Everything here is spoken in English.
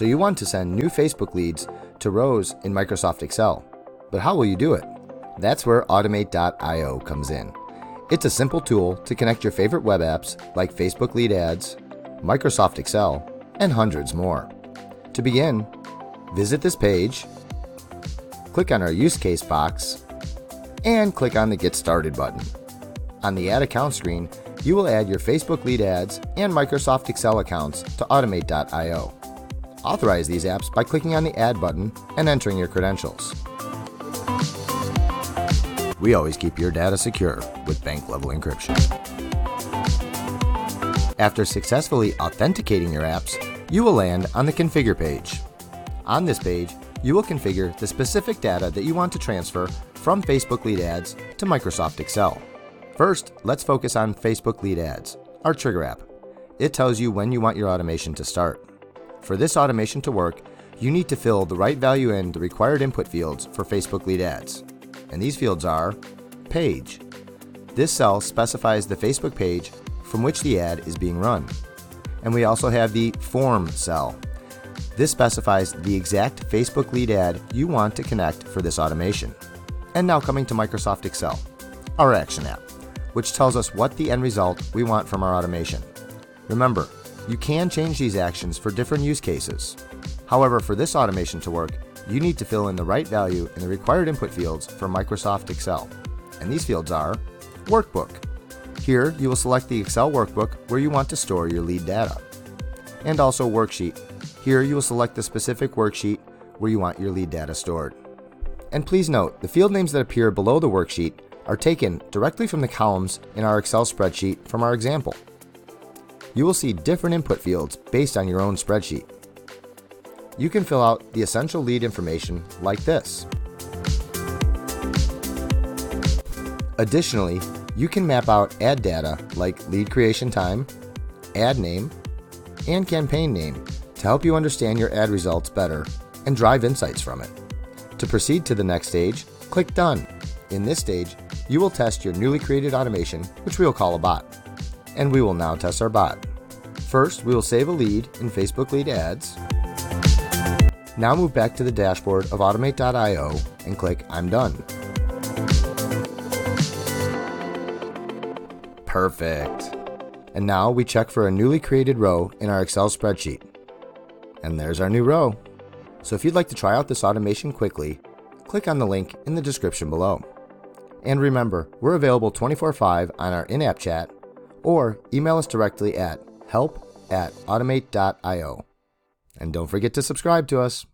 So you want to send new Facebook leads to rows in Microsoft Excel. But how will you do it? That's where Automate.io comes in. It's a simple tool to connect your favorite web apps like Facebook lead ads, Microsoft Excel, and hundreds more. To begin, visit this page, click on our use case box, and click on the Get Started button. On the Add Account screen, you will add your Facebook lead ads and Microsoft Excel accounts to Automate.io. Authorize these apps by clicking on the Add button and entering your credentials. We always keep your data secure with bank-level encryption. After successfully authenticating your apps, you will land on the Configure page. On this page, you will configure the specific data that you want to transfer from Facebook lead ads to Microsoft Excel. First, let's focus on Facebook lead ads, our trigger app. It tells you when you want your automation to start. For this automation to work, you need to fill the right value in the required input fields for Facebook lead ads. And these fields are page. This cell specifies the Facebook page from which the ad is being run. And we also have the form cell. This specifies the exact Facebook lead ad you want to connect for this automation. And now coming to Microsoft Excel, our action app, which tells us what the end result we want from our automation. Remember, you can change these actions for different use cases. However, for this automation to work, you need to fill in the right value in the required input fields for Microsoft Excel. And these fields are Workbook. Here, you will select the Excel workbook where you want to store your lead data. And also Worksheet. Here, you will select the specific worksheet where you want your lead data stored. And please note, the field names that appear below the worksheet are taken directly from the columns in our Excel spreadsheet from our example. You will see different input fields based on your own spreadsheet. You can fill out the essential lead information like this. Additionally, you can map out ad data like lead creation time, ad name, and campaign name to help you understand your ad results better and drive insights from it. To proceed to the next stage, click Done. In this stage, you will test your newly created automation, which we will call a bot. And we will now test our bot. First, we will save a lead in Facebook lead ads. Now move back to the dashboard of Automate.io and click I'm done. Perfect. And now we check for a newly created row in our Excel spreadsheet. And there's our new row. So if you'd like to try out this automation quickly, click on the link in the description below. And remember, we're available 24/5 on our in-app chat or email us directly at help@automate.io. And don't forget to subscribe to us.